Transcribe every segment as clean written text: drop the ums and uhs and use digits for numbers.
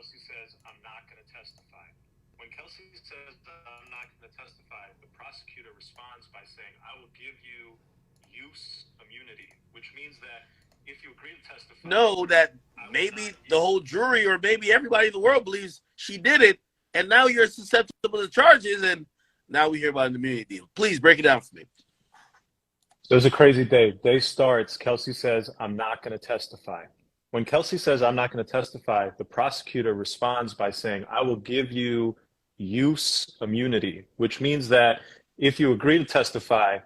Kelsey says, I'm not going to testify. When Kelsey says, I'm not going to testify, the prosecutor responds by saying, I will give you use immunity, which means that if you agree to testify... No, that maybe the whole jury or maybe everybody in the world believes she did it, and now you're susceptible to charges, and now we hear about an immunity deal. Please break it down for me. So it was a crazy day. Day starts, Kelsey says, I'm not going to testify. When Kelsey says, I'm not going to testify, the prosecutor responds by saying, I will give you use immunity, which means that if you agree to testify,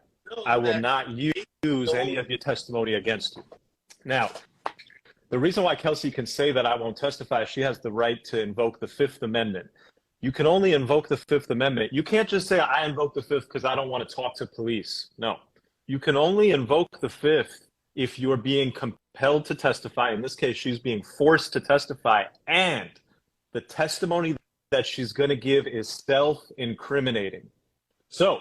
I will not use any of your testimony against you. Now, the reason why Kelsey can say that I won't testify, she has the right to invoke the Fifth Amendment. You can only invoke the Fifth Amendment. You can't just say, I invoke the Fifth because I don't want to talk to police. No. You can only invoke the Fifth if you're being compelled to testify. In this case, she's being forced to testify, and the testimony that she's going to give is self-incriminating. So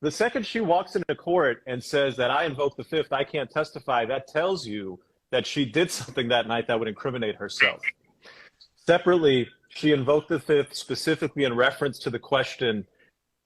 the second she walks into court and says that I invoke the Fifth, I can't testify, that tells you that she did something that night that would incriminate herself. Separately, she invoked the Fifth specifically in reference to the question,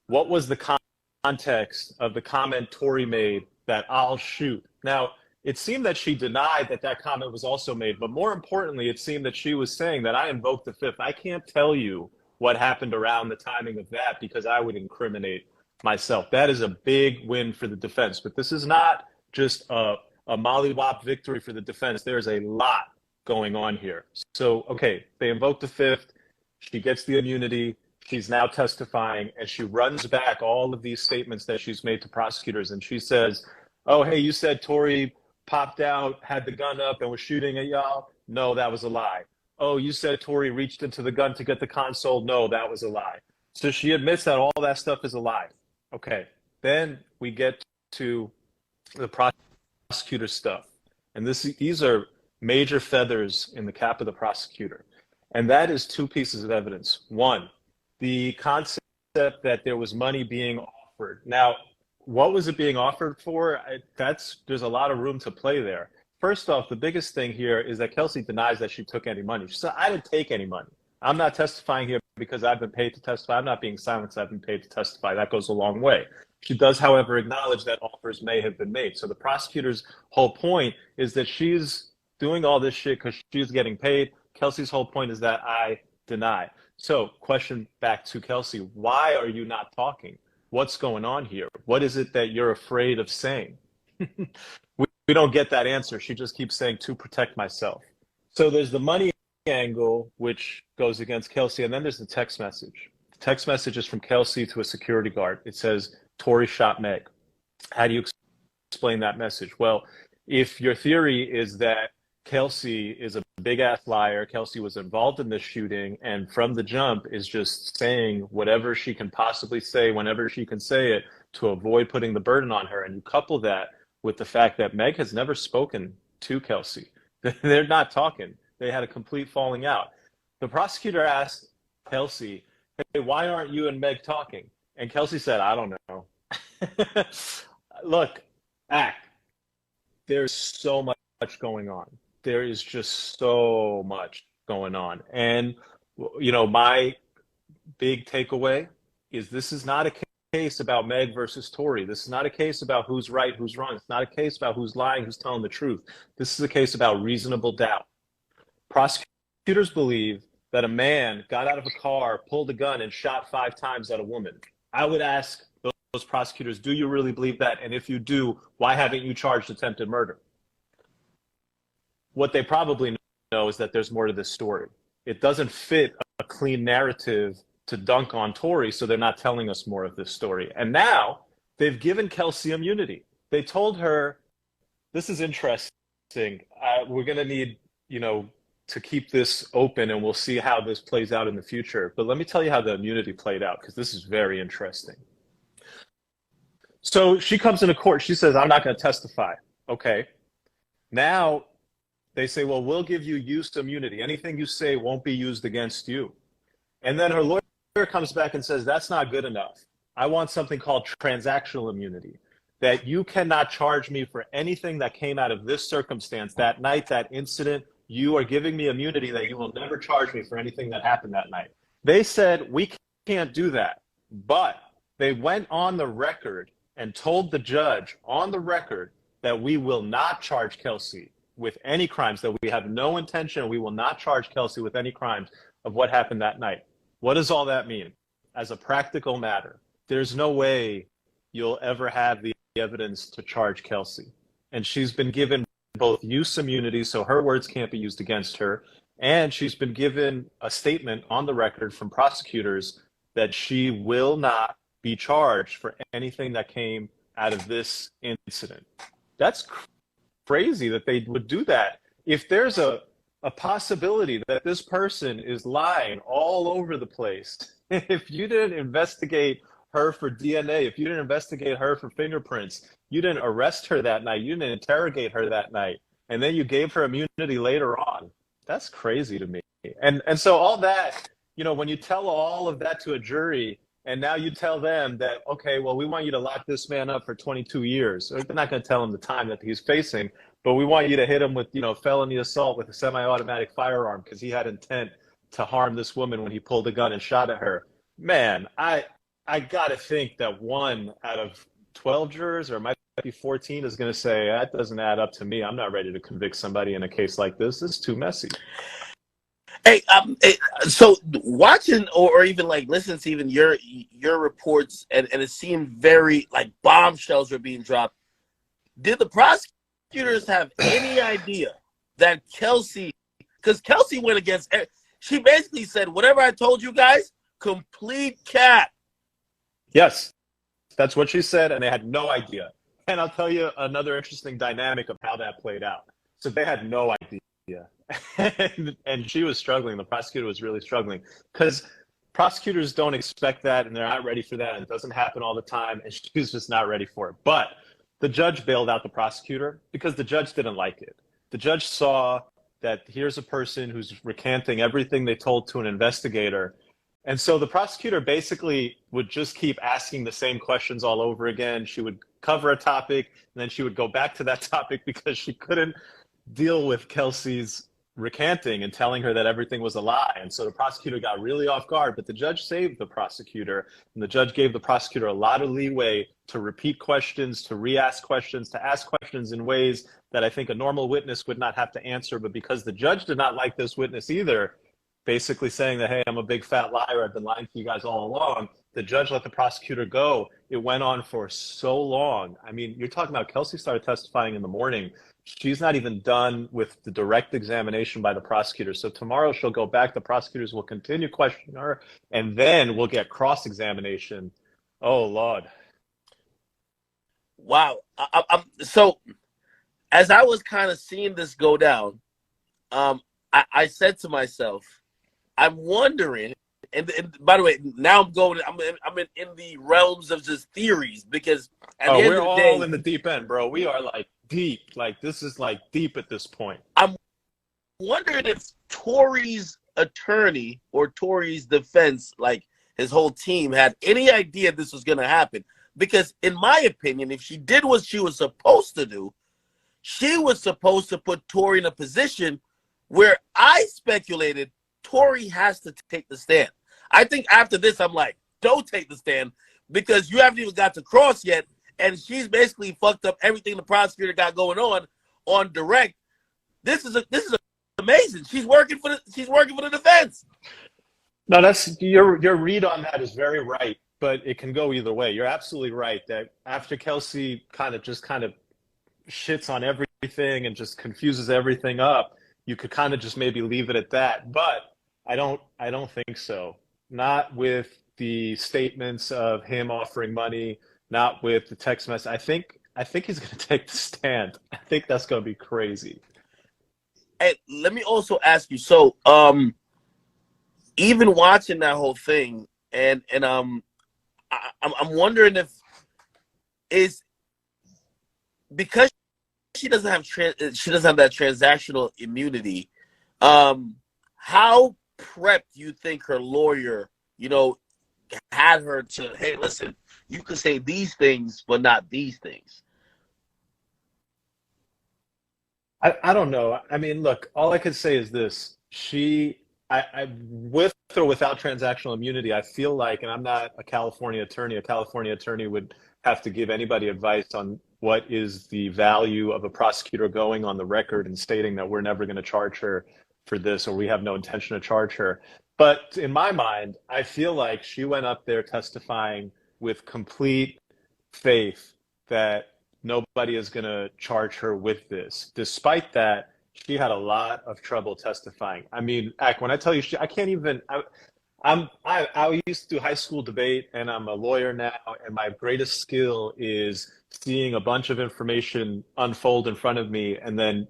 what was the context of the comment Tory made that I'll shoot? Now, it seemed that she denied that that comment was also made, but more importantly, it seemed that she was saying that I invoked the Fifth. I can't tell you what happened around the timing of that because I would incriminate myself. That is a big win for the defense, but this is not just a mollywop victory for the defense. There's a lot going on here. So, okay, they invoke the Fifth. She gets the immunity. She's now testifying, and she runs back all of these statements that she's made to prosecutors, and she says, oh, hey, you said Tory popped out, had the gun up, and was shooting at y'all? No, that was a lie. Oh, you said Tory reached into the gun to get the console? No, that was a lie. So she admits that all that stuff is a lie. Okay, then we get to the prosecutor stuff. And these are major feathers in the cap of the prosecutor. And that is two pieces of evidence. One, the concept that there was money being offered. Now, what was it being offered for? There's a lot of room to play there. First off, the biggest thing here is that Kelsey denies that she took any money. She said, I didn't take any money. I'm not testifying here because I've been paid to testify. I'm not being silenced. I've been paid to testify. That goes a long way. She does, however, acknowledge that offers may have been made. So the prosecutor's whole point is that she's doing all this shit because she's getting paid. Kelsey's whole point is that I deny. So question back to Kelsey, why are you not talking? What's going on here? What is it that you're afraid of saying? we don't get that answer. She just keeps saying, to protect myself. So there's the money angle, which goes against Kelsey, and then there's the text message. The text message is from Kelsey to a security guard. It says, Tory shot Meg. How do you explain that message? Well, if your theory is that Kelsey is a big-ass liar, Kelsey was involved in this shooting, and from the jump is just saying whatever she can possibly say whenever she can say it to avoid putting the burden on her, and you couple that with the fact that Meg has never spoken to Kelsey. They're not talking. They had a complete falling out. The prosecutor asked Kelsey, hey, why aren't you and Meg talking? And Kelsey said, I don't know. Look, there's so much going on. There is just so much going on. And, you know, my big takeaway is this is not a case about Meg versus Tory. This is not a case about who's right, who's wrong. It's not a case about who's lying, who's telling the truth. This is a case about reasonable doubt. Prosecutors believe that a man got out of a car, pulled a gun, and shot 5 times at a woman. I would ask those prosecutors, do you really believe that? And if you do, why haven't you charged attempted murder? What they probably know is that there's more to this story. It doesn't fit a clean narrative to dunk on Tory, so they're not telling us more of this story. And now they've given Kelsey immunity. They told her, this is interesting. We're going to need, to keep this open, and we'll see how this plays out in the future. But let me tell you how the immunity played out, because this is very interesting. So she comes into court. She says, I'm not going to testify. Okay. Now they say, well, we'll give you use immunity. Anything you say won't be used against you. And then her lawyer comes back and says, that's not good enough. I want something called transactional immunity, that you cannot charge me for anything that came out of this circumstance, that night, that incident. you are giving me immunity that you will never charge me for anything that happened that night. They said, we can't do that. But they went on the record and told the judge on the record that we will not charge Kelsey with any crimes, that we have no intention, we will not charge Kelsey with any crimes of what happened that night. What does all that mean? As a practical matter, there's no way you'll ever have the evidence to charge Kelsey. And she's been given both use immunity, so her words can't be used against her, and she's been given a statement on the record from prosecutors that she will not be charged for anything that came out of this incident. That's crazy that they would do that. If there's a possibility that this person is lying all over the place, if you didn't investigate her for DNA, if you didn't investigate her for fingerprints, you didn't arrest her that night, you didn't interrogate her that night, and then you gave her immunity later on, that's crazy to me. And so all that, you know, when you tell all of that to a jury, and now you tell them that, okay, well, we want you to lock this man up for 22 years. They're not going to tell him the time that he's facing, but we want you to hit him with, you know, felony assault with a semi-automatic firearm because he had intent to harm this woman when he pulled a gun and shot at her. Man, I got to think that 1 out of 12 jurors, or it might be 14, is going to say, that doesn't add up to me. I'm not ready to convict somebody in a case like this. It's too messy. Hey, so watching or even like listening to even your reports, and it seemed very like bombshells were being dropped. Did the prosecutors have any idea that Kelsey, because Kelsey went against, she basically said, whatever I told you guys, complete cap. Yes, that's what she said, and they had no idea. And I'll tell you another interesting dynamic of how that played out. So they had no idea. and she was struggling. The prosecutor was really struggling because prosecutors don't expect that, and they're not ready for that. And it doesn't happen all the time, and she was just not ready for it. But the judge bailed out the prosecutor because the judge didn't like it. The judge saw that here's a person who's recanting everything they told to an investigator. And so the prosecutor basically would just keep asking the same questions all over again. She would cover a topic, and then she would go back to that topic because she couldn't deal with Kelsey's recanting and telling her that everything was a lie. And so the prosecutor got really off guard, but the judge saved the prosecutor, and the judge gave the prosecutor a lot of leeway to repeat questions, to re-ask questions, to ask questions in ways that I think a normal witness would not have to answer. But because the judge did not like this witness either, basically saying that, hey, I'm a big fat liar, I've been lying to you guys all along, the judge let the prosecutor go. It went on for so long. I mean, you're talking about Kelsey started testifying in the morning. She's not even done with the direct examination by the prosecutor. So tomorrow she'll go back. The prosecutors will continue questioning her, and then we'll get cross-examination. Oh, Lord. Wow. So as I was kind of seeing this go down, I said to myself, I'm wondering, and by the way, now I'm in the realms of just theories, because at the end we're of the all day, in the deep end, bro. We are like deep. Like this is like deep at this point. I'm wondering if Tory's attorney or Tory's defense, like his whole team, had any idea this was going to happen. Because in my opinion, if she did what she was supposed to do, she was supposed to put Tory in a position where I speculated Tory has to take the stand. I think after this, I'm like, don't take the stand, because you haven't even got to cross yet, and she's basically fucked up everything the prosecutor got going on direct. This is amazing. She's working for the defense. No, that's your read on that is very right, but it can go either way. You're absolutely right that after Kelsey kind of shits on everything and just confuses everything up, you could kind of just maybe leave it at that. But I don't think so. Not with the statements of him offering money, not with the text message. I think he's going to take the stand. I think that's going to be crazy. Hey, let me also ask you. So, even watching that whole thing, and I'm wondering if is because she doesn't have that transactional immunity. How prepped do you think her lawyer, had her to, hey, listen, you can say these things, but not these things? I don't know. I mean, look, all I could say is this. With or without transactional immunity, I feel like, and I'm not a California attorney would have to give anybody advice on what is the value of a prosecutor going on the record and stating that we're never going to charge her for this or we have no intention to charge her. But in my mind, I feel like she went up there testifying with complete faith that nobody is going to charge her with this. Despite that, she had a lot of trouble testifying. I mean, when I tell you, I can't even. I used to do high school debate, and I'm a lawyer now. And my greatest skill is seeing a bunch of information unfold in front of me, and then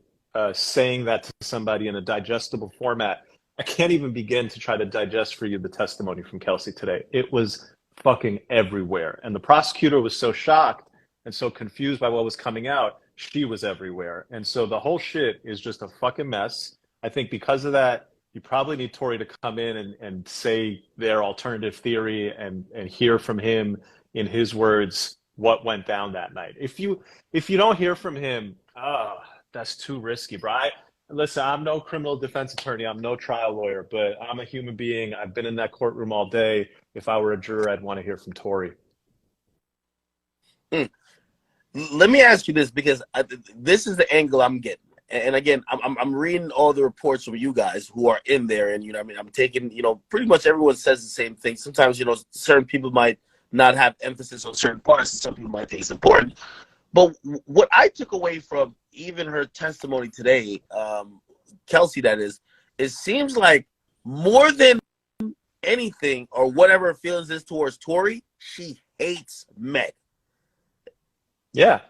saying that to somebody in a digestible format. I can't even begin to try to digest for you the testimony from Kelsey today. It was fucking everywhere, and the prosecutor was so shocked and so confused by what was coming out, she was everywhere. And so the whole shit is just a fucking mess. I think because of that, you probably need Tory to come in and say their alternative theory and hear from him in his words what went down that night. If you don't hear from him, that's too risky, bro. Listen, I'm no criminal defense attorney. I'm no trial lawyer, but I'm a human being. I've been in that courtroom all day. If I were a juror, I'd want to hear from Tory. Let me ask you this, because this is the angle I'm getting. And again, I'm reading all the reports from you guys who are in there, and I mean, I'm taking, pretty much everyone says the same thing. Sometimes, certain people might not have emphasis on certain parts, and some people might think it's important. But what I took away from even her testimony today, Kelsey, that is, it seems like more than anything or whatever her feelings is towards Tory, she hates Meg. Yeah,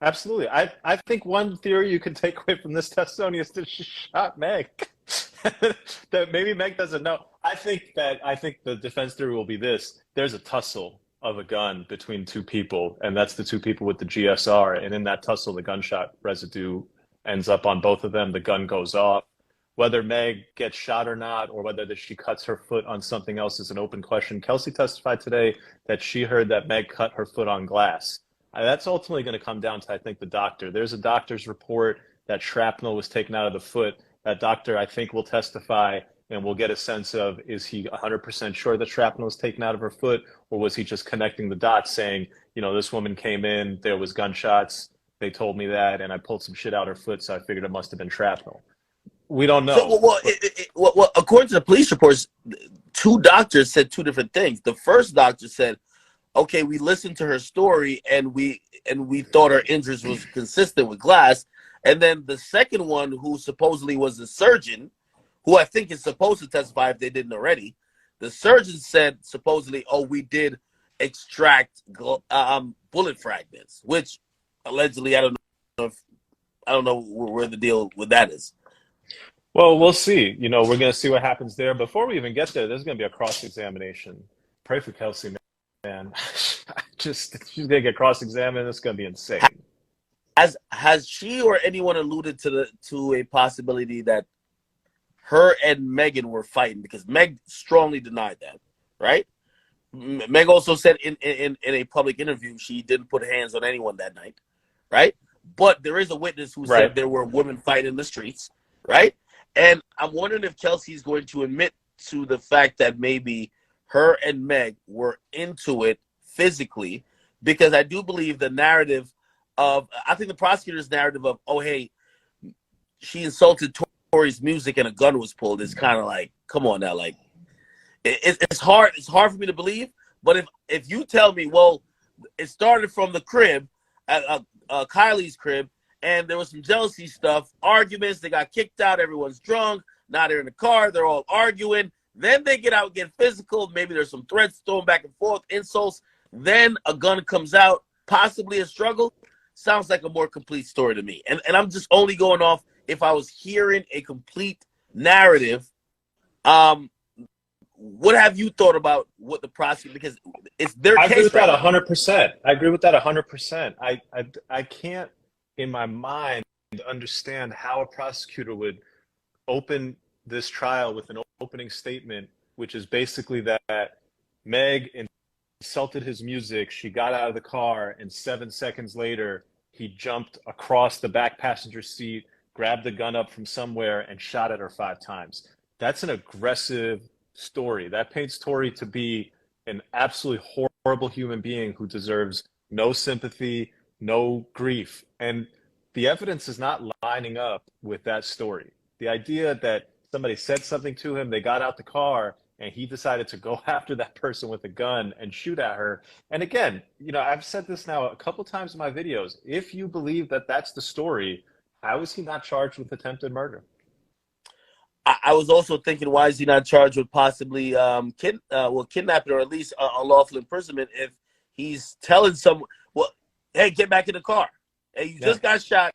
absolutely. I think one theory you can take away from this testimony is that she shot Meg. That maybe Meg doesn't know. I think the defense theory will be this. There's a tussle of a gun between two people, and that's the two people with the GSR. And in that tussle, the gunshot residue ends up on both of them. The gun goes off. Whether Meg gets shot or not, or whether she cuts her foot on something else is an open question. Kelsey testified today that she heard that Meg cut her foot on glass. That's ultimately going to come down to, I think, the doctor. There's a doctor's report that shrapnel was taken out of the foot. That doctor, I think, will testify, and we'll get a sense of, is he 100% sure that shrapnel was taken out of her foot, or was he just connecting the dots saying, this woman came in, there was gunshots, they told me that, and I pulled some shit out her foot, so I figured it must have been shrapnel. We don't know. So, well, according to the police reports, two doctors said two different things. The first doctor said, okay, we listened to her story and we thought her injuries was consistent with glass. And then the second one, who supposedly was the surgeon, who I think is supposed to testify if they didn't already, the surgeon said supposedly, oh, we did extract bullet fragments, which allegedly I don't know where the deal with that is. Well, we'll see. We're going to see what happens there. Before we even get there, there's going to be a cross-examination. Pray for Kelsey, man. She's going to get cross-examined. It's going to be insane. Has she or anyone alluded to a possibility that her and Megan were fighting? Because Meg strongly denied that, right? Meg also said in a public interview she didn't put hands on anyone that night, right? But there is a witness who said there were women fighting in the streets, right? And I'm wondering if Kelsey's going to admit to the fact that maybe her and Meg were into it physically, because I do believe the narrative of, I think the prosecutor's narrative of, oh, hey, she insulted Tory's music and a gun was pulled is kind of like, come on now, like, it's hard for me to believe. But if you tell me, well, it started from the crib, Kylie's crib, and there was some jealousy stuff, arguments, they got kicked out, everyone's drunk, now they're in the car, they're all arguing, then they get out and get physical, maybe there's some threats thrown back and forth, insults, then a gun comes out, possibly a struggle, sounds like a more complete story to me. And I'm just only going off if I was hearing a complete narrative. What have you thought about what the prosecutor, because it's their case. I agree with that 100%. I agree with that 100%. I can't in my mind understand how a prosecutor would open this trial with an opening statement, which is basically that Meg insulted his music, she got out of the car, and 7 seconds later he jumped across the back passenger seat, grabbed the gun up from somewhere, and shot at her 5 times. That's an aggressive story. That paints Tory to be an absolutely horrible human being who deserves no sympathy, no grief. And the evidence is not lining up with that story. The idea that somebody said something to him, they got out the car, and he decided to go after that person with a gun and shoot at her. And again, I've said this now a couple times in my videos. If you believe that that's the story, how is he not charged with attempted murder? I was also thinking, why is he not charged with possibly kidnapping or at least unlawful imprisonment if he's telling someone, well, hey, get back in the car. Hey, you just got shot.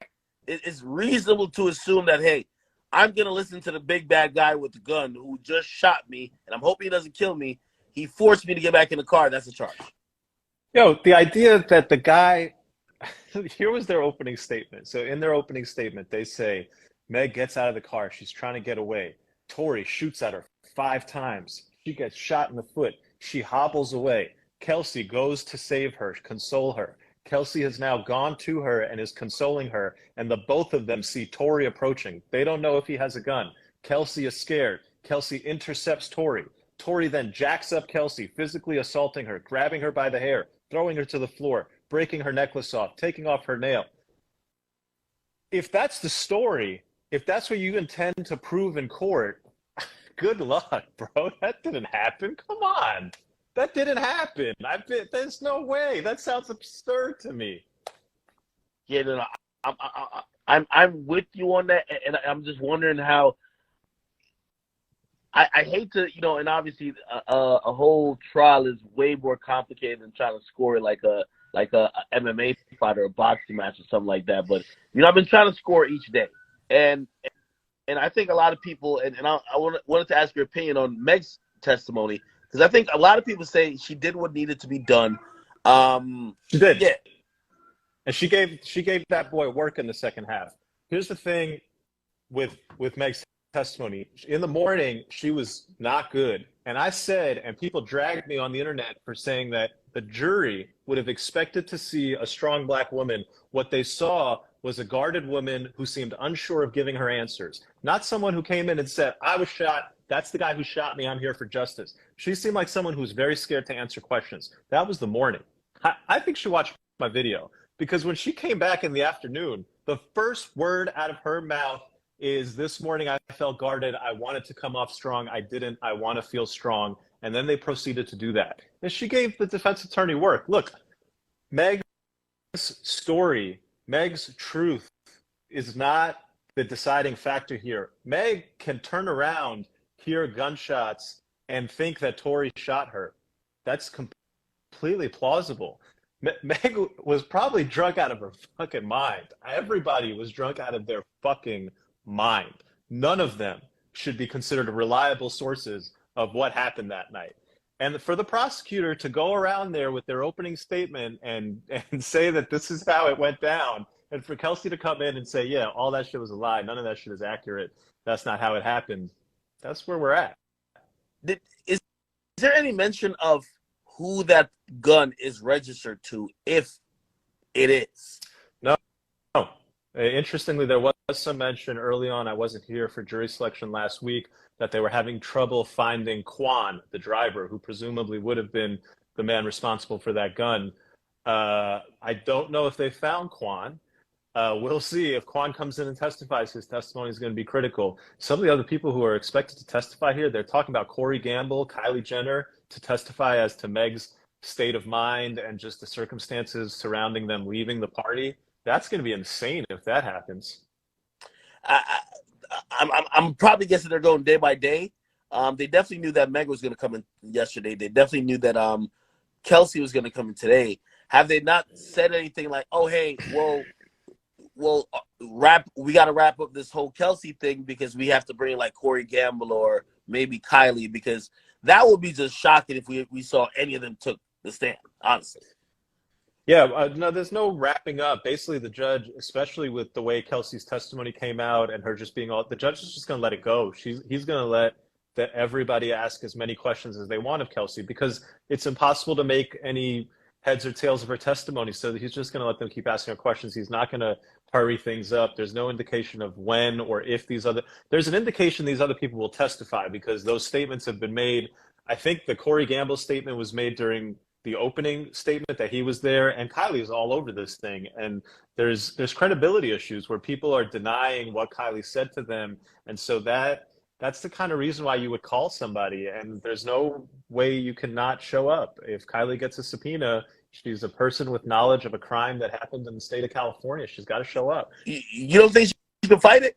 It's reasonable to assume that, hey, I'm going to listen to the big bad guy with the gun who just shot me, and I'm hoping he doesn't kill me. He forced me to get back in the car. That's a charge. The idea that the guy, here was their opening statement. So in their opening statement, they say, Meg gets out of the car. She's trying to get away. Tory shoots at her 5 times. She gets shot in the foot. She hobbles away. Kelsey goes to save her, console her. Kelsey has now gone to her and is consoling her, and the both of them see Tory approaching. They don't know if he has a gun. Kelsey is scared. Kelsey intercepts Tory. Tory then jacks up Kelsey, physically assaulting her, grabbing her by the hair, throwing her to the floor, breaking her necklace off, taking off her nail. If that's the story, if that's what you intend to prove in court, good luck, bro. That didn't happen. Come on. That didn't happen. There's no way. That sounds absurd to me. Yeah, no, I'm with you on that, and I'm just wondering how. I hate to, and obviously a whole trial is way more complicated than trying to score it like a MMA fight or a boxing match or something like that. But I've been trying to score each day, and I think a lot of people, and I wanted to ask your opinion on Meg's testimony. Because I think a lot of people say she did what needed to be done. She did. Yeah. And she gave that boy work in the second half. Here's the thing with Meg's testimony. In the morning, she was not good. And I said, and people dragged me on the internet for saying that the jury would have expected to see a strong black woman. What they saw was a guarded woman who seemed unsure of giving her answers. Not someone who came in and said, I was shot. That's the guy who shot me. I'm here for justice. She seemed like someone who was very scared to answer questions. That was the morning. I think she watched my video because when she came back in the afternoon, the first word out of her mouth is, this morning I felt guarded. I wanted to come off strong. I didn't. I want to feel strong. And then they proceeded to do that. And she gave the defense attorney work. Look, Meg's story, Meg's truth is not the deciding factor here. Meg can turn around, hear gunshots, and think that Tory shot her. That's completely plausible. Meg was probably drunk out of her fucking mind. Everybody was drunk out of their fucking mind. None of them should be considered reliable sources of what happened that night. And for the prosecutor to go around there with their opening statement and say that this is how it went down, and for Kelsey to come in and say, yeah, all that shit was a lie, none of that shit is accurate, that's not how it happened, that's where we're at. Is there any mention of who that gun is registered to, if it is? No. Interestingly, there was some mention early on, I wasn't here for jury selection last week, that they were having trouble finding Quan, the driver, who presumably would have been the man responsible for that gun. I don't know if they found Quan. We'll see. If Quan comes in and testifies, his testimony is going to be critical. Some of the other people who are expected to testify here, they're talking about Corey Gamble, Kylie Jenner, to testify as to Meg's state of mind and just the circumstances surrounding them leaving the party. That's going to be insane if that happens. I'm probably guessing they're going day by day. They definitely knew that Meg was going to come in yesterday. They definitely knew that Kelsey was going to come in today. Have they not said anything like, oh, hey, well, we got to wrap up this whole Kelsey thing because we have to bring like Corey Gamble or maybe Kylie, because that would be just shocking if we saw any of them took the stand, honestly. Yeah, no, there's no wrapping up. Basically, the judge, especially with the way Kelsey's testimony came out and her just being the judge is just going to let it go. He's going to let everybody ask as many questions as they want of Kelsey, because it's impossible to make any heads or tails of her testimony. So he's just going to let them keep asking her questions. He's not going to hurry things up. There's no indication of when or if there's an indication these other people will testify because those statements have been made. I think the Corey Gamble statement was made during the opening statement that he was there, and Kylie's all over this thing. And there's credibility issues where people are denying what Kylie said to them. And so that's the kind of reason why you would call somebody, and there's no way you cannot show up. If Kylie gets a subpoena, she's a person with knowledge of a crime that happened in the state of California. She's got to show up. You don't think she can fight it?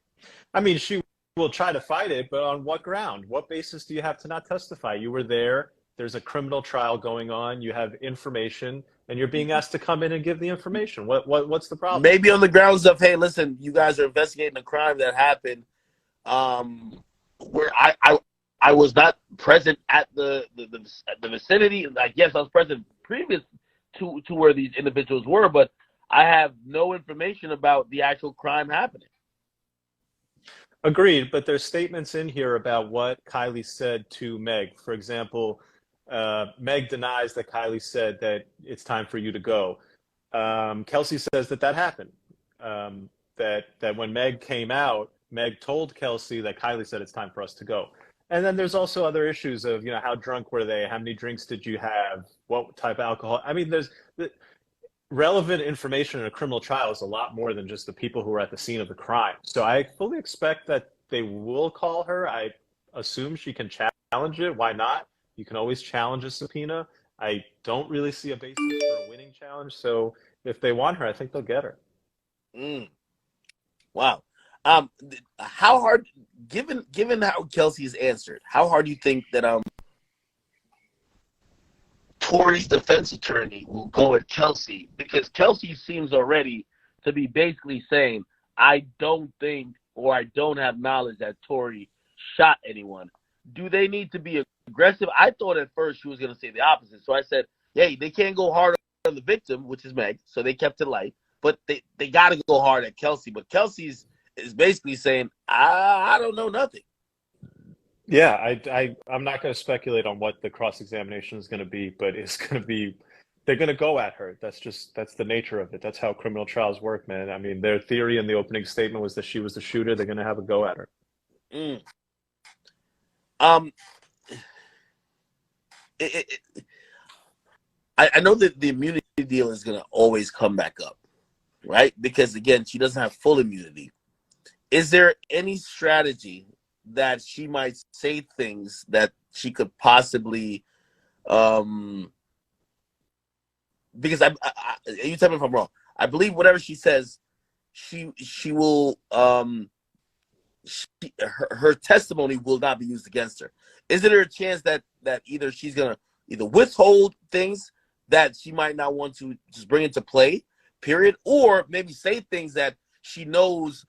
I mean, she will try to fight it, but on what ground? What basis do you have to not testify? You were there. There's a criminal trial going on. You have information, and you're being asked to come in and give the information. What's the problem? Maybe on the grounds of, hey, listen, you guys are investigating a crime that happened where I was not present at the vicinity. Like, yes, I was present previous to where these individuals were, but I have no information about the actual crime happening. Agreed, but there's statements in here about what Kylie said to Meg. For example, Meg denies that Kylie said that it's time for you to go. Kelsey says that happened. That when Meg came out, Meg told Kelsey that Kylie said it's time for us to go. And then there's also other issues of, how drunk were they? How many drinks did you have? What type of alcohol? I mean, there's relevant information in a criminal trial is a lot more than just the people who were at the scene of the crime. So I fully expect that they will call her. I assume she can challenge it. Why not? You can always challenge a subpoena. I don't really see a basis for a winning challenge. So if they want her, I think they'll get her. Wow. How hard, given how Kelsey's answered, how hard do you think that Tory's defense attorney will go at Kelsey? Because Kelsey seems already to be basically saying, I don't think, or I don't have knowledge that Tory shot anyone. Do they need to be aggressive? I thought at first she was going to say the opposite. So I said, hey, they can't go hard on the victim, which is Meg. So they kept it light. But they got to go hard at Kelsey. But Kelsey's is basically saying, I don't know nothing. Yeah, I'm not going to speculate on what the cross-examination is going to be, but it's going to be, they're going to go at her. That's the nature of it. That's how criminal trials work, man. I mean, their theory in the opening statement was that she was the shooter. They're going to have a go at her. I know that the immunity deal is going to always come back up, right? Because, again, she doesn't have full immunity. Is there any strategy that she might say things that she could possibly, because you tell me if I'm wrong. I believe whatever she says, she will, her testimony will not be used against her. Is there a chance that either she's going to withhold things that she might not want to just bring into play, period, or maybe say things that she knows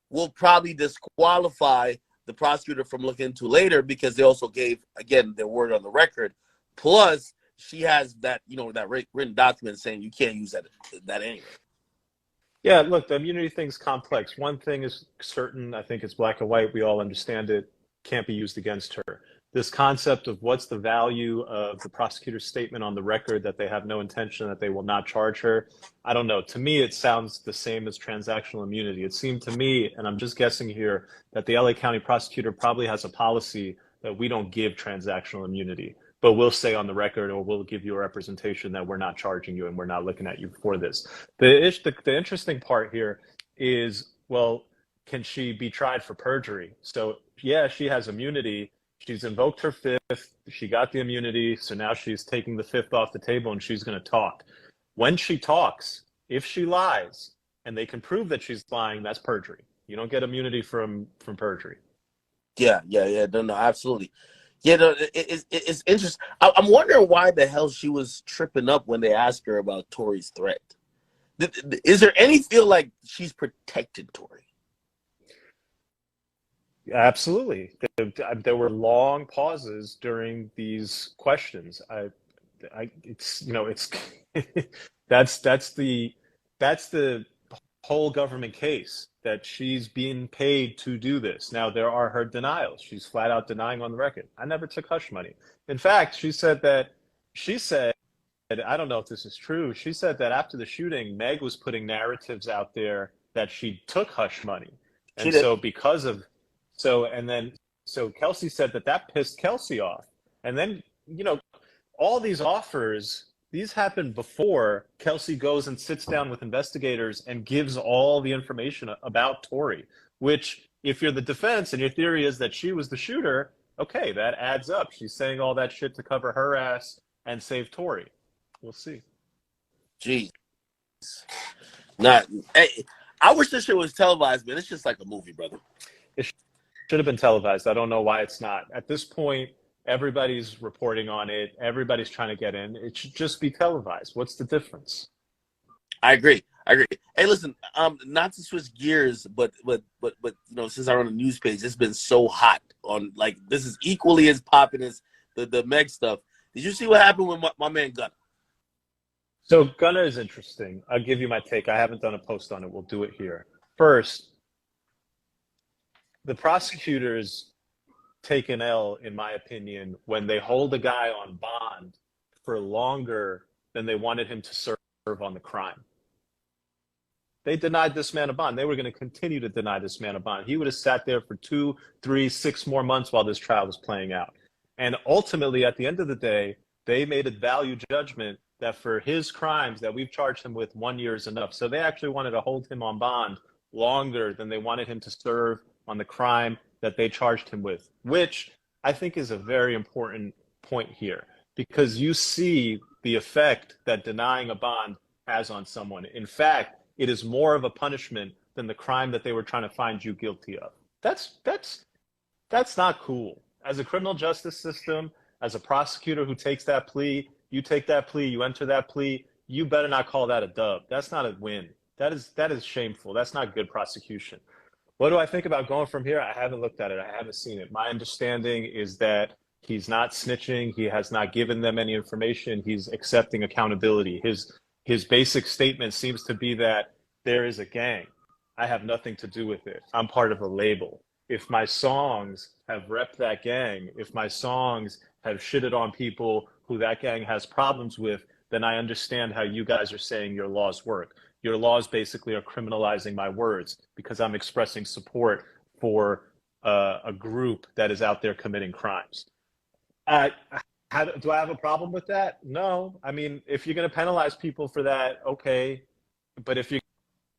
will probably disqualify the prosecutor from looking into later because they also gave, again, their word on the record. Plus, she has that, that written document saying you can't use that anyway. Yeah, look, the immunity thing's complex. One thing is certain, I think it's black and white. We all understand it. Can't be used against her. This concept of what's the value of the prosecutor's statement on the record that they have no intention, that they will not charge her. I don't know. To me, it sounds the same as transactional immunity. It seemed to me, and I'm just guessing here, that the LA County prosecutor probably has a policy that we don't give transactional immunity, but we'll say on the record, or we'll give you a representation that we're not charging you and we're not looking at you for this. The interesting part here is, well, can she be tried for perjury? So yeah, she has immunity. She's invoked her fifth. She got the immunity. So now she's taking the fifth off the table and she's going to talk. When she talks, if she lies and they can prove that she's lying, that's perjury. You don't get immunity from perjury. Yeah. No, absolutely. Yeah, no, it's interesting. I'm wondering why the hell she was tripping up when they asked her about Tory's threat. Is there any feel like she's protected Tory? Absolutely. There were long pauses during these questions. That's the whole government case, that she's being paid to do this. Now, there are her denials. She's flat out denying on the record. I never took hush money. In fact, she said I don't know if this is true. She said that after the shooting, Meg was putting narratives out there that she took hush money. She And did. so because of so and then so Kelsey said that that pissed Kelsey off. And then, all these offers, these happened before Kelsey goes and sits down with investigators and gives all the information about Tory, which if you're the defense and your theory is that she was the shooter, okay, that adds up. She's saying all that shit to cover her ass and save Tory. We'll see. Jeez. Not. Hey, I wish this shit was televised, man. It's just like a movie, brother. It should have been televised. I don't know why it's not. At this point, everybody's reporting on it. Everybody's trying to get in. It should just be televised. What's the difference? I agree. Hey, listen. Not to switch gears, but since I run a news page, it's been so hot on. Like, this is equally as popping as the Meg stuff. Did you see what happened with my man Gunna? So Gunna is interesting. I'll give you my take. I haven't done a post on it. We'll do it here. First, the prosecutors take an L, in my opinion, when they hold a guy on bond for longer than they wanted him to serve on the crime. They denied this man a bond. They were going to continue to deny this man a bond. He would have sat there for 2, 3, 6 more months while this trial was playing out. And ultimately, at the end of the day, they made a value judgment that for his crimes that we've charged him with, 1 year is enough. So they actually wanted to hold him on bond longer than they wanted him to serve on the crime that they charged him with, which I think is a very important point here, because you see the effect that denying a bond has on someone. In fact, it is more of a punishment than the crime that they were trying to find you guilty of. That's not cool. As a criminal justice system, as a prosecutor who takes that plea, you take that plea, you enter that plea, you better not call that a dub. That's not a win. That is shameful. That's not good prosecution. What do I think about going from here? I haven't looked at it. I haven't seen it. My understanding is that he's not snitching. He has not given them any information. He's accepting accountability. His basic statement seems to be that there is a gang. I have nothing to do with it. I'm part of a label. If my songs have repped that gang, if my songs have shitted on people who that gang has problems with, then I understand how you guys are saying your laws work. Your laws basically are criminalizing my words because I'm expressing support for a group that is out there committing crimes. Do I have a problem with that? No. I mean, if you're going to penalize people for that, okay. But if you're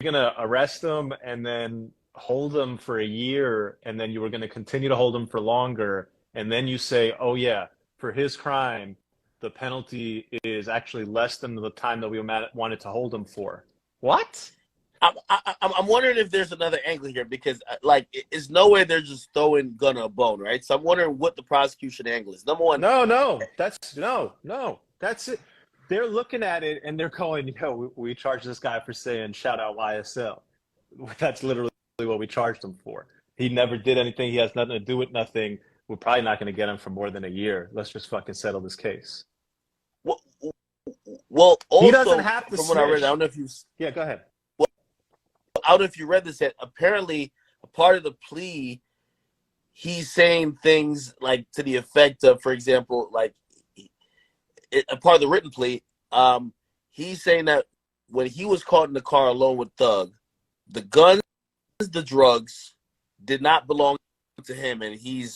going to arrest them and then hold them for a year, and then you were going to continue to hold them for longer, and then you say, oh yeah, for his crime, the penalty is actually less than the time that we wanted to hold him for. What? I'm wondering if there's another angle here, because it's no way they're just throwing Gunna a bone, right? So I'm wondering what the prosecution angle is. Number one, no, that's it. They're looking at it and they're going, we charged this guy for saying shout out YSL. That's literally what we charged him for. He never did anything. He has nothing to do with nothing. We're probably not going to get him for more than a year. Let's just fucking settle this case. Well, also, he doesn't have to from snitch. what I read, I don't know if you. Yeah, go ahead. Well, I don't know if you read this yet. Apparently, a part of the plea, he's saying things like to the effect of, for example, a part of the written plea, he's saying that when he was caught in the car alone with Thug, the guns, the drugs, did not belong to him, and he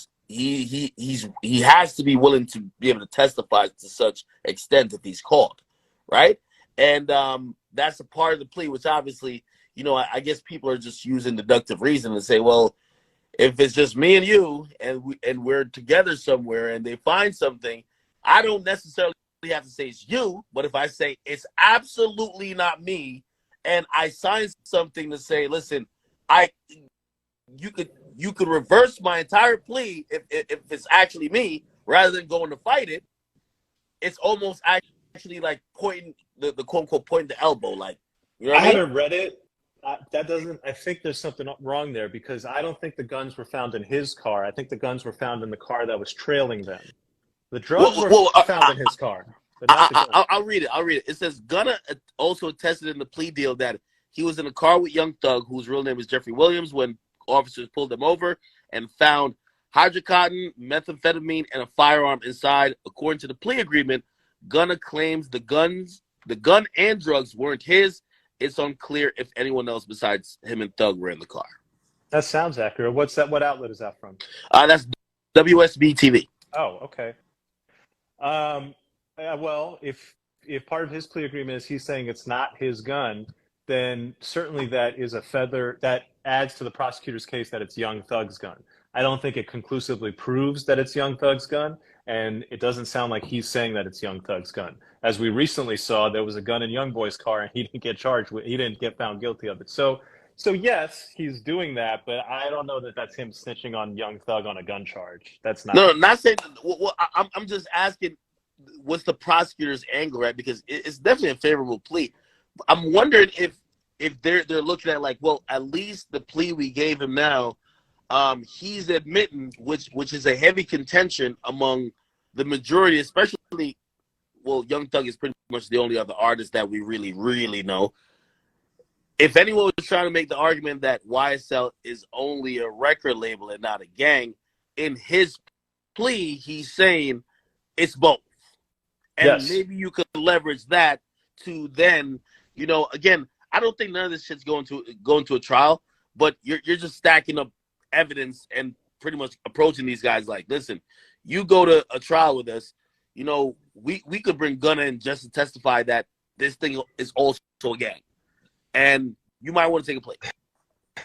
has to be willing to be able to testify to such extent if he's called, right? And that's a part of the plea, which obviously, I guess people are just using deductive reason to say, well, if it's just me and you and we're together somewhere and they find something, I don't necessarily have to say it's you, but if I say it's absolutely not me and I sign something to say, listen, you could reverse my entire plea if it's actually me rather than going to fight it. It's almost actually like pointing the quote unquote pointing the elbow, like, you know what I mean? haven't read it. I think there's something wrong there, because I don't think the guns were found in his car. I think the guns were found in the car that was trailing them. The drugs were found in his car. I'll read it. It says Gunna also attested in the plea deal that he was in a car with Young Thug, whose real name is Jeffrey Williams, when officers pulled him over and found hydrocodone, methamphetamine, and a firearm inside. According to the plea agreement, Gunna claims the gun and drugs weren't his. It's unclear if anyone else besides him and Thug were in the car. That sounds accurate. What's that? What outlet is that from? That's WSB TV. Oh, okay. Well, if part of his plea agreement is he's saying it's not his gun, then certainly that is a feather that adds to the prosecutor's case that it's Young Thug's gun. I don't think it conclusively proves that it's Young Thug's gun, and it doesn't sound like he's saying that it's Young Thug's gun. As we recently saw, there was a gun in Young Boy's car, and he didn't get charged with, he didn't get found guilty of it. So yes, he's doing that, but I don't know that that's him snitching on Young Thug on a gun charge. That's not. No, not saying. Well, I'm just asking, what's the prosecutor's angle, right? Because it's definitely a favorable plea. I'm wondering if they're looking at like, well, at least the plea we gave him now, he's admitting, which is a heavy contention among the majority, especially. Well, Young Thug is pretty much the only other artist that we really know. If anyone was trying to make the argument that YSL is only a record label and not a gang, in his plea, he's saying it's both. And Yes. maybe you could leverage that to then, again, I don't think none of this shit's going to a trial, but you're just stacking up evidence and pretty much approaching these guys like, listen, you go to a trial with us, we could bring Gunna in just to testify that this thing is also a gang. And you might want to take a plea.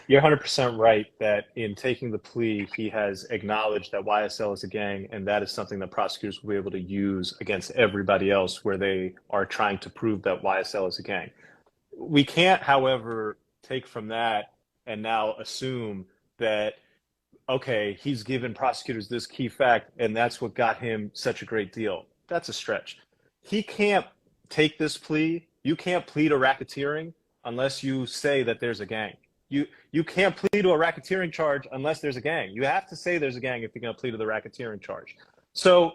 You're 100% right that in taking the plea, he has acknowledged that YSL is a gang, and that is something that prosecutors will be able to use against everybody else where they are trying to prove that YSL is a gang. We can't, however, take from that and now assume that, okay, he's given prosecutors this key fact, and that's what got him such a great deal. That's a stretch. He can't take this plea. You can't plead to racketeering unless you say that there's a gang. You can't plead to a racketeering charge unless there's a gang. You have to say there's a gang if you're going to plead to the racketeering charge. So,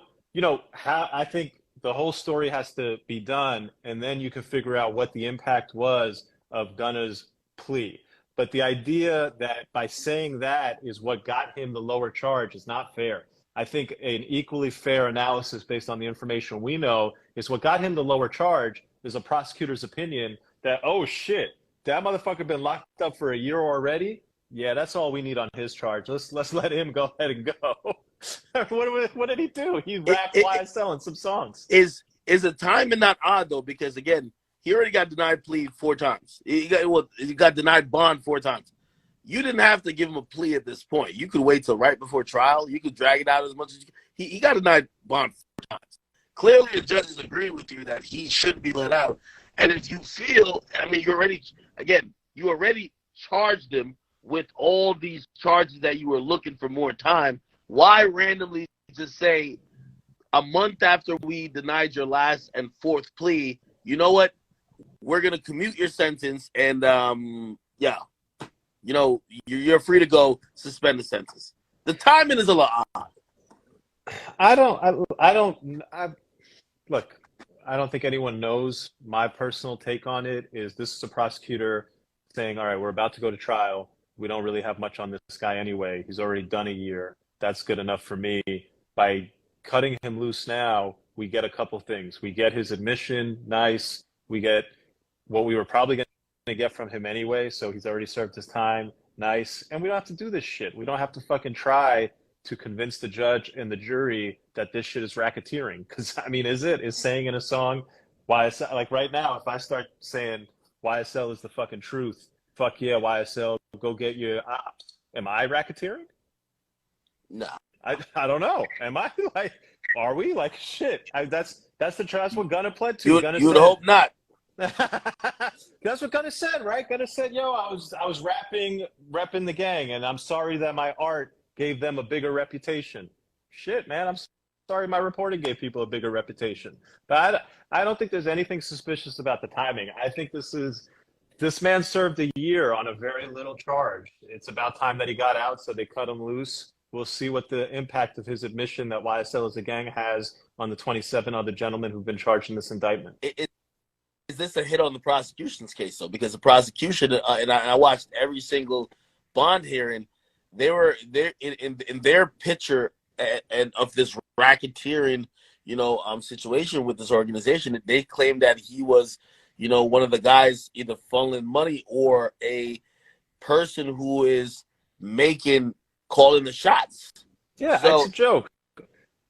I think the whole story has to be done, and then you can figure out what the impact was of Gunna's plea. But the idea that by saying that is what got him the lower charge is not fair. I think an equally fair analysis based on the information we know is what got him the lower charge is a prosecutor's opinion that, oh shit, that motherfucker been locked up for a year already? Yeah, that's all we need on his charge. Let's let him go ahead and go. What did he do? He rapped YSL in some songs. Is the timing not odd though? Because again, he already got denied plea 4 times. He got denied bond 4 times. You didn't have to give him a plea at this point. You could wait till right before trial. You could drag it out as much as you can. He got denied bond 4 times. Clearly, the judges agree with you that he should be let out. And if you feel, you already charged him with all these charges that you were looking for more time. Why randomly just say a month after we denied your last and 4th plea, you know what? We're going to commute your sentence and, you're free to go, suspend the sentence. The timing is a lot odd. Look, I don't think anyone knows. My personal take on it is this is a prosecutor saying, all right, we're about to go to trial. We don't really have much on this guy anyway. He's already done a year. That's good enough for me. By cutting him loose now, we get a couple things. We get his admission, nice. We get what we were probably going to get from him anyway, so he's already served his time, nice. And we don't have to do this shit. We don't have to fucking try to convince the judge and the jury that this shit is racketeering. Because, is saying in a song, YSL, like right now, if I start saying YSL is the fucking truth, fuck yeah, YSL, go get your ops. Am I racketeering? No. I don't know. Am I? Like, are we? Like, shit. That's what Gunna pled to. You would hope not. That's what Gunna said, right? Gunna said, yo, I was repping the gang, and I'm sorry that my art gave them a bigger reputation. Shit, man, I'm sorry my reporting gave people a bigger reputation. But I don't think there's anything suspicious about the timing. I think this man served a year on a very little charge. It's about time that he got out, so they cut him loose. We'll see what the impact of his admission that YSL is a gang has on the 27 other gentlemen who've been charged in this indictment. Is this a hit on the prosecution's case, though? Because the prosecution, and I watched every single bond hearing, they were there in their picture and of this racketeering, situation with this organization. They claim that he was, one of the guys either funneling money or a person who is calling the shots. Yeah, So it's a joke.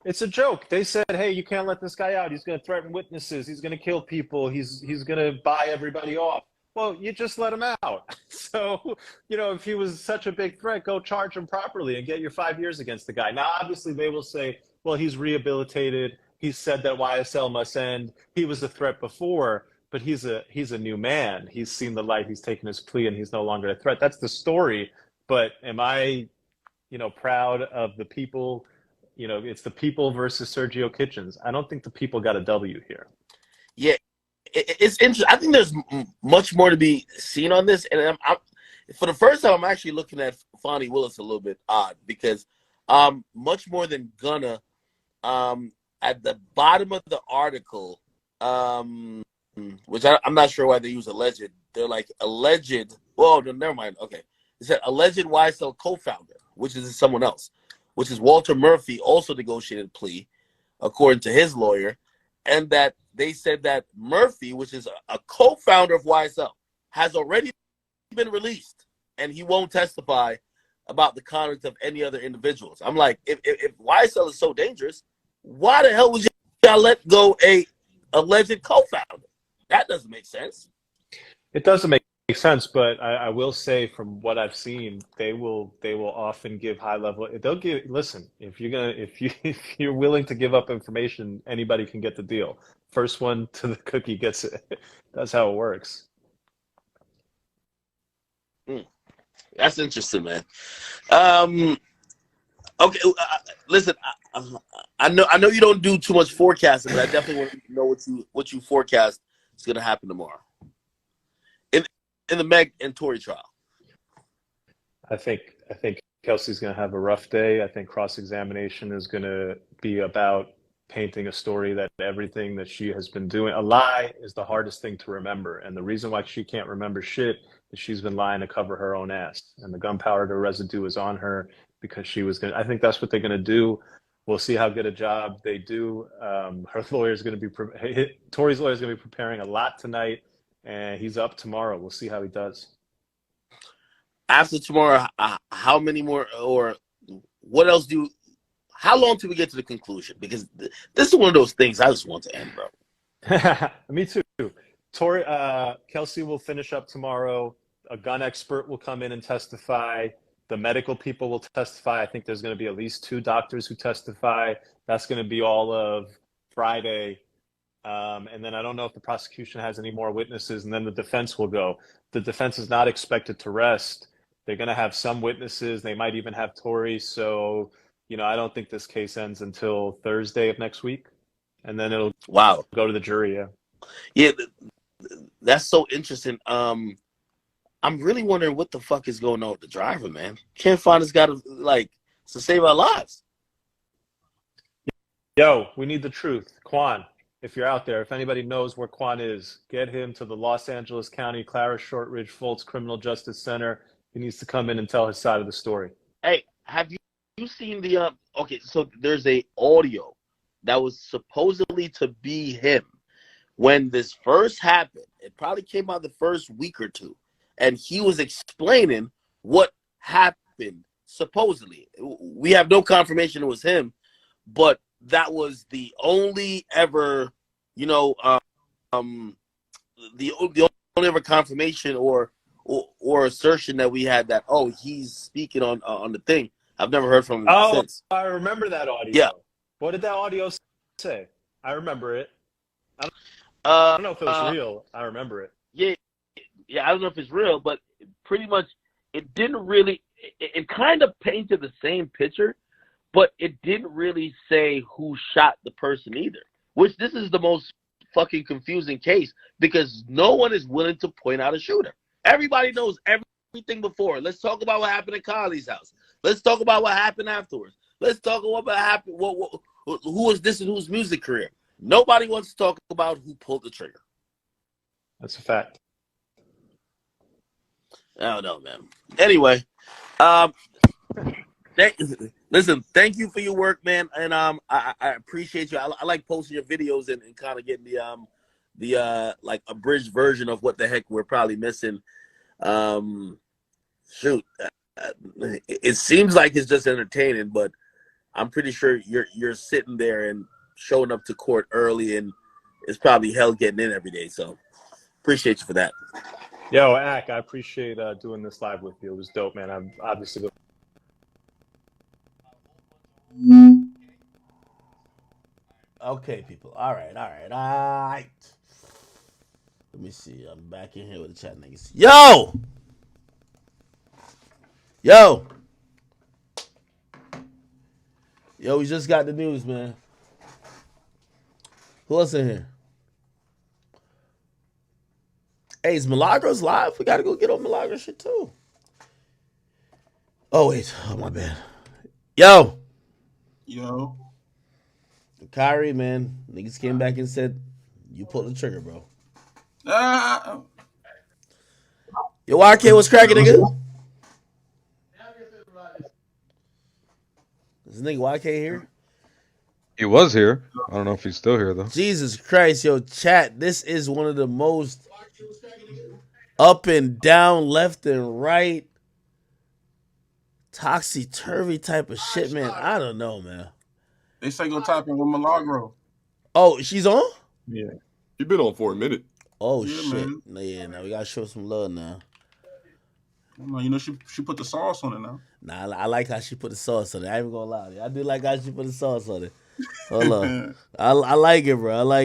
It's a joke. They said, "Hey, you can't let this guy out. He's going to threaten witnesses. He's going to kill people. He's going to buy everybody off." Well, you just let him out. So, if he was such a big threat, go charge him properly and get your 5 years against the guy. Now, obviously, they will say, "Well, he's rehabilitated. He said that YSL must end. He was a threat before, but he's a new man. He's seen the light. He's taken his plea, and he's no longer a threat." That's the story. But am I, proud of the people? It's the people versus Sergio Kitchens. I don't think the people got a W here. yeah, it's interesting. I think there's much more to be seen on this, and I'm for the first time I'm actually looking at Fonnie Willis a little bit odd because much more than Gunna. At the bottom of the article, which I'm not sure why they use alleged. They're like alleged. Well, no, never mind. Okay, it said alleged YSL co-founder, which is someone else, which is Walter Murphy, also negotiated a plea, according to his lawyer, and that they said that Murphy, which is a co-founder of YSL, has already been released, and he won't testify about the conduct of any other individuals. I'm like, if YSL is so dangerous, why the hell would y'all let go a alleged co-founder? That doesn't make sense. It doesn't make sense, but I will say from what I've seen, they will often give high level. They'll give. Listen, if you're willing to give up information, anybody can get the deal. First one to the cookie gets it. That's how it works. That's interesting, man. Okay, listen. I know you don't do too much forecasting, but I definitely want to know what you forecast is going to happen tomorrow in the Meg and Tory trial. I think Kelsey's going to have a rough day. I think cross-examination is going to be about painting a story that everything that she has been doing. A lie is the hardest thing to remember, and the reason why she can't remember shit is she's been lying to cover her own ass, and the gunpowder residue is on her because she was going to. I think that's what they're going to do. We'll see how good a job they do. Her lawyer is going to be Tory's lawyer is going to be preparing a lot tonight, and he's up tomorrow. We'll see how he does. After tomorrow, how many more, or what else how long till we get to the conclusion? Because this is one of those things I just want to end, bro. Me too. Kelsey will finish up tomorrow. A gun expert will come in and testify. The medical people will testify. I think there's going to be at least 2 doctors who testify. That's going to be all of Friday. And then I don't know if the prosecution has any more witnesses, and then the defense will go. The defense is not expected to rest. They're going to have some witnesses. They might even have Tory. So, I don't think this case ends until Thursday of next week. And then it'll go to the jury. Yeah. Yeah, that's so interesting. I'm really wondering what the fuck is going on with the driver, man. Can't find this guy to save our lives. Yo, we need the truth. Quan, if you're out there, if anybody knows where Quan is, get him to the Los Angeles County Clara Shortridge Fultz Criminal Justice Center. He needs to come in and tell his side of the story. Hey, have you seen the okay, so there's a audio that was supposedly to be him when this first happened. It probably came out the first week or two. And he was explaining what happened, supposedly. We have no confirmation it was him, but that was the only ever, the only ever confirmation or assertion that we had that, he's speaking on the thing. I've never heard from him since. I remember that audio. Yeah. What did that audio say? I remember it. I don't know if it was real. I remember it. Yeah, I don't know if it's real, but pretty much it didn't really – it kind of painted the same picture, but it didn't really say who shot the person either, which this is the most fucking confusing case because no one is willing to point out a shooter. Everybody knows everything before. Let's talk about what happened at Kylie's house. Let's talk about what happened afterwards. Let's talk about what happened, who was this and whose music career. Nobody wants to talk about who pulled the trigger. That's a fact. I don't know, man. Anyway, Listen, thank you for your work, man, and I appreciate you. I like posting your videos and kind of getting the like abridged version of what the heck we're probably missing. Um, shoot, it seems like it's just entertaining, but I'm pretty sure you're sitting there and showing up to court early, and it's probably hell getting in every day. So appreciate you for that. Yo, Ak, I appreciate doing this live with you. It was dope, man. I'm obviously. Okay, people. All right. Let me see. I'm back in here with the chat niggas. Yo! Yo, we just got the news, man. Who else in here? Hey, is Milagros live? We gotta go get on Milagros shit too. Oh, wait. Oh, my bad. Yo! Kyrie, man. Niggas came back and said, you pulled the trigger, bro. Yo, YK, what's cracking, nigga? Is this nigga YK here? He was here. I don't know if he's still here though. Jesus Christ, yo, chat. This is one of the most up and down, left and right, topsy turvy type of shit, man. I don't know, man. They say go type in with Milagro. Oh, she's on? Yeah. You've been on for a minute. Oh, Yeah, shit. man. Yeah, now we gotta show some love now. You know, she put the sauce on it now. Nah, I like how she put the sauce on it. I ain't even gonna lie. I do like how she put the sauce on it. Hold on. I like it, bro. I like